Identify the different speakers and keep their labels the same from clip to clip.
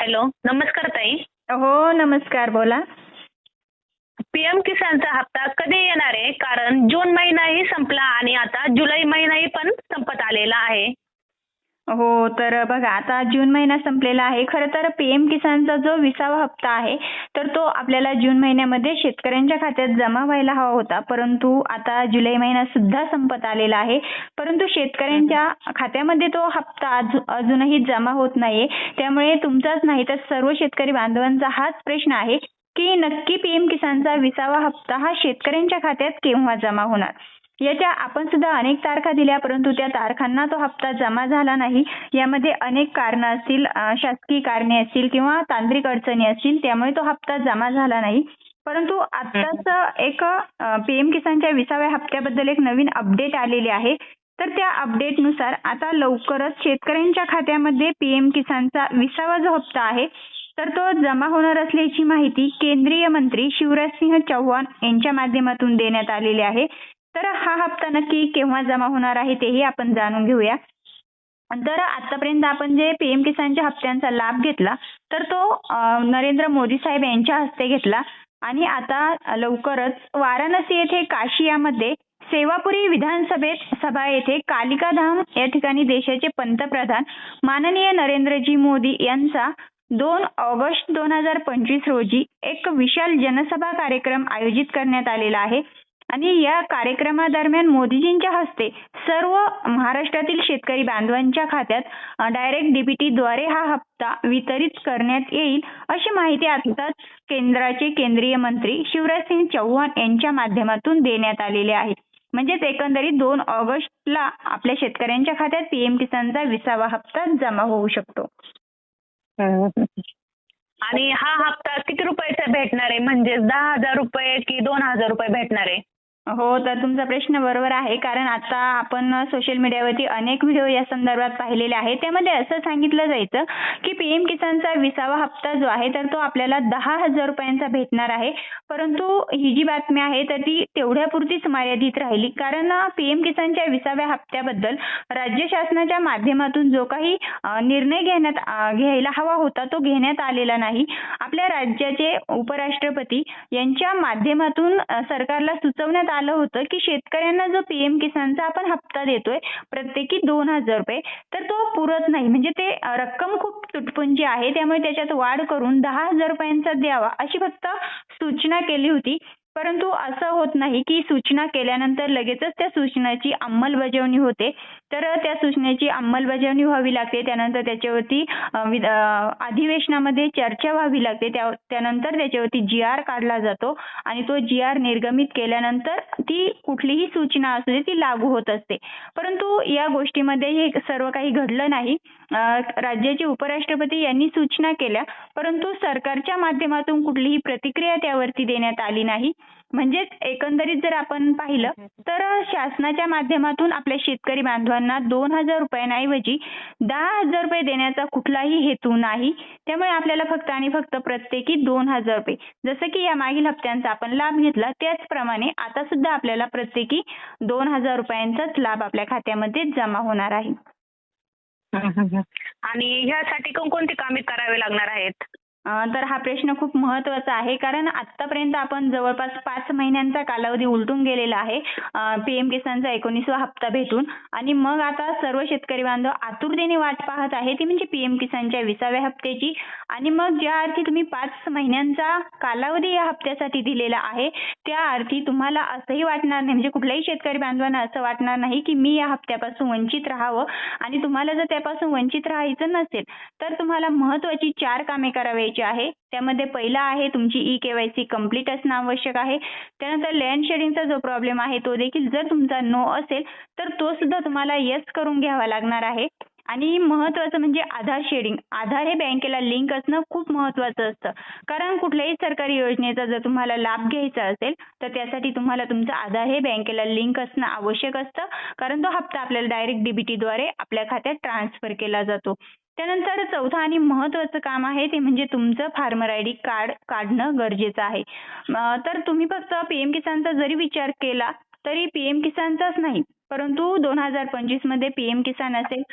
Speaker 1: Hello, नमस्कार ताई.
Speaker 2: हो, नमस्कार. बोला.
Speaker 1: पीएम किसानचा हप्ता कधी येणार आहे? कारण जून महिनाही संपला आणि आता जुलै महिनाही पण संपत आलेला आहे.
Speaker 2: हो, तर बघा आता जून महिना संपलेला आहे. खरं तर पीएम किसानचा जो 20वा हप्ता आहे, तर तो आपल्याला जून महिन्यामध्ये शेतकऱ्यांच्या खात्यात जमा व्हायला हवा होता. परंतु आता जुलै महिना सुद्धा संपत आलेला आहे. परंतु शेतकऱ्यांच्या खात्यामध्ये तो हप्ता अजूनही जमा होत नाहीये. त्यामुळे तुमचाच नाही तर सर्व शेतकरी बांधवांचा हाच प्रश्न आहे, की नक्की पीएम किसानचा 20वा हप्ता हा शेतकऱ्यांच्या खात्यात केव्हा जमा होणार? याच्या आपण सुद्धा अनेक तारखा दिल्या, परंतु त्या तारखांना तो हप्ता जमा झाला नाही. यामध्ये अनेक कारणं असतील, शासकीय कारणे असतील किंवा तांत्रिक अडचणी असतील, त्यामुळे तो हप्ता जमा झाला नाही. परंतु आत्ताच एक पीएम किसानच्या 20व्या हप्त्याबद्दल एक नवीन अपडेट आलेली आहे. तर त्या अपडेटनुसार आता लवकरच शेतकऱ्यांच्या खात्यामध्ये पीएम किसानचा 20वा जो हप्ता आहे, तर तो जमा होणार असल्याची माहिती केंद्रीय मंत्री शिवराजसिंह चौहान यांच्या माध्यमातून देण्यात आलेली आहे. तर हा हप्ता नक्की केव्हा जमा होणार आहे तेही आपण जाणून घेऊया. तर आतापर्यंत आपण जे पीएम किसानच्या हप्त्यांचा लाभ घेतला, तर तो नरेंद्र मोदी साहेब यांच्या हस्ते घेतला आणि आता लवकरच वाराणसी येथे काशियामध्ये सेवापुरी विधानसभेत सभा येथे कालिका धाम या ठिकाणी देशाचे पंतप्रधान माननीय नरेंद्रजी मोदी यांचा 2 ऑगस्ट 2025 रोजी एक विशाल जनसभा कार्यक्रम आयोजित करण्यात आलेला आहे. आणि या कार्यक्रमादरम्यान मोदीजींच्या हस्ते सर्व महाराष्ट्रातील शेतकरी बांधवांच्या खात्यात डायरेक्ट डीबीटीद्वारे हा हप्ता वितरित करण्यात येईल, अशी माहिती आताच केंद्राचे केंद्रीय मंत्री शिवराजसिंह चौहान यांच्या माध्यमातून देण्यात आलेली आहे. म्हणजेच एकंदरीत 2 ऑगस्टला आपल्या शेतकऱ्यांच्या खात्यात पीएम किसानचा 20वा हप्ता जमा होऊ शकतो.
Speaker 1: आणि हा हप्ता किती रुपयाचा भेटणार आहे? म्हणजे 10,000 रुपये की 2,000 रुपये भेटणार आहे?
Speaker 2: हो, तर तुमचा प्रश्न बरोबर आहे. कारण आता आपण सोशल मीडियावरती अनेक व्हिडिओ या संदर्भात पाहिलेले आहेत. त्यामध्ये असं सांगितलं जायचं, की पीएम किसानचा 20वा हप्ता जो आहे, तर तो आपल्याला 10,000 रुपयांचा भेटणार आहे. परंतु ही जी बातमी आहे, तर ती तेवढ्यापुरतीच मर्यादित राहिली. कारण पीएम किसानच्या 20व्या हप्त्याबद्दल राज्य शासनाच्या माध्यमातून जो काही निर्णय घ्यायला हवा होता, तो घेण्यात आलेला नाही. आपल्या राज्याचे उपराष्ट्रपती यांच्या माध्यमातून सरकारला सुचवण्यात आलं होतं, की शेतकऱ्यांना जो पीएम किसानचा आपण हप्ता देतोय प्रत्येकी 2,000 रुपये, तर तो पुरत नाही. म्हणजे ते रक्कम खूप तुटपुंजी आहे. त्यामुळे त्याच्यात वाढ करून 10,000 रुपयांचा द्यावा, अशी फक्त सूचना केली होती. परंतु असं होत नाही, की सूचना केल्यानंतर लगेचच त्या सूचनेची अंमलबजावणी होते. तर त्या सूचनेची अंमलबजावणी व्हावी लागते. त्यानंतर त्याच्यावरती अधिवेशनामध्ये चर्चा व्हावी लागते. त्यानंतर त्याच्यावरती जी.आर. काढला जातो आणि तो जी.आर. निर्गमित केल्यानंतर ती कुठलीही सूचना असू दे ती लागू होत असते. परंतु या गोष्टीमध्ये हे सर्व काही घडलं नाही. राज्याचे उपराष्ट्रपती यांनी सूचना केल्या, परंतु सरकारच्या माध्यमातून कुठलीही प्रतिक्रिया त्यावरती देण्यात आली नाही. म्हणजेच एकंदरीत जर आपण पाहिलं, तर शासनाच्या माध्यमातून आपल्या शेतकरी बांधवांना 2,000 रुपयांऐवजी 10,000 रुपये देण्याचा कुठलाही हेतू नाही. त्यामुळे आपल्याला फक्त आणि फक्त प्रत्येकी 2,000 रुपये, जसं की या मागील हप्त्यांचा आपण लाभ घेतला त्याचप्रमाणे आता सुद्धा आपल्याला प्रत्येकी 2,000 रुपयांचाच लाभ आपल्या खात्यामध्ये जमा होणार आहे.
Speaker 1: आणि ह्यासाठी कोणकोणती कामे करावी लागणार आहेत?
Speaker 2: तर हा प्रश्न खूप महत्त्वाचा आहे. कारण आतापर्यंत आपण जवळपास 5 महिन्यांचा कालावधी उलटून गेलेला आहे पीएम किसानचा 19वा हप्ता भेटून. आणि मग आता सर्व शेतकरी बांधव आतुरतेने वाट पाहत आहे ती म्हणजे पीएम किसानच्या 20व्या हप्त्याची. आणि मग ज्या अर्थी तुम्ही 5 महिन्यांचा कालावधी या हप्त्यासाठी दिलेला आहे, त्या अर्थी तुम्हाला असंही वाटणार नाही, म्हणजे कुठल्याही शेतकरी बांधवांना असं वाटणार नाही की मी या हप्त्यापासून वंचित राहावं. आणि तुम्हाला जर त्यापासून वंचित राहायचं नसेल, तर तुम्हाला महत्त्वाची 4 कामे करावी आहे. त्यामध्ये पहिला आहे तुमची ई-केवायसी कंप्लीट असणं आवश्यक आहे. त्यानंतर लँड शेडिंगचा जो प्रॉब्लेम आहे तो देखील जर तुमचा नो असेल, तर तो सुद्धा तुम्हाला येस करून घ्यावा लागणार आहे. आणि महत्त्वाचं म्हणजे आधार शेडिंग. आधार हे बँकेला लिंक असणं खूप महत्त्वाचं असतं. कारण कुठल्याही सरकारी योजनेचा जर तुम्हाला लाभ घ्यायचा असेल, तर त्यासाठी तुम्हाला तुमचं आधार हे बँकेला लिंक असणं आवश्यक असतं. कारण तो हप्ता आपल्याला डायरेक्ट डीबीटीद्वारे आपल्या खात्यात ट्रान्सफर केला जातो. त्यानंतर चौथं आणि महत्त्वाचं काम आहे ते म्हणजे तुमचं फार्मर आयडी कार्ड काढणं गरजेचं आहे. तर तुम्ही फक्त पीएम किसानचा जरी विचार केला तरी पीएम किसानचाच नाही, परंतु 2025 मध्ये पीएम किसान असेल,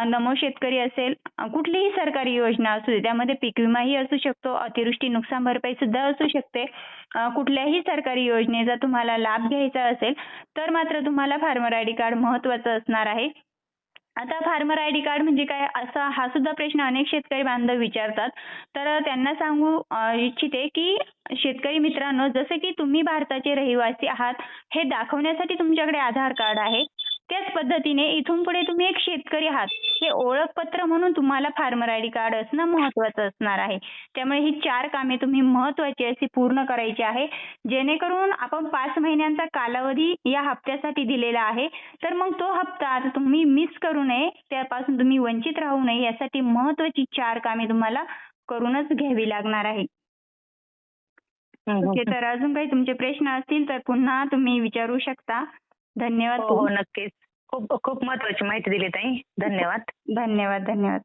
Speaker 2: नमो शेतकरी असेल, कुठलीही सरकारी योजना असू दे, त्यामध्ये पीक विमाही असू शकतो, अतिवृष्टी नुकसान भरपाई सुद्धा असू शकते. कुठल्याही सरकारी योजनेचा तुम्हाला लाभ घ्यायचा असेल तर मात्र तुम्हाला फार्मर आयडी कार्ड महत्त्वाचं असणार आहे. आता फार्मर आयडी कार्ड म्हणजे काय, असा हा सुद्धा प्रश्न अनेक शेतकरी बांधव विचारतात. तर त्यांना सांगू इच्छिते की शेतकरी मित्रांनो, जसं की तुम्ही भारताचे रहिवासी आहात हे दाखवण्यासाठी तुमच्याकडे आधार कार्ड आहे, त्याच पद्धतीने इथून पुढे तुम्ही एक शेतकरी आहात हे ओळखपत्र म्हणून तुम्हाला फार्मर आयडी कार्ड असणं महत्त्वाचं असणार आहे. त्यामुळे ही 4 कामे तुम्ही महत्त्वाची अशी पूर्ण करायची आहे, जेणेकरून आपण 5 महिन्यांचा कालावधी या हप्त्यासाठी दिलेला आहे. तर मग तो हप्ता आता तुम्ही मिस करू नये, त्यापासून तुम्ही वंचित राहू नये, यासाठी महत्त्वाची 4 कामे तुम्हाला करूनच घ्यावी लागणार आहे. ओके, तर अजून काही तुमचे प्रश्न असतील तर पुन्हा तुम्ही विचारू शकता. धन्यवाद.
Speaker 1: हो हो, नक्कीच. खूप खूप महत्वाची माहिती दिली ताई. धन्यवाद.
Speaker 2: धन्यवाद.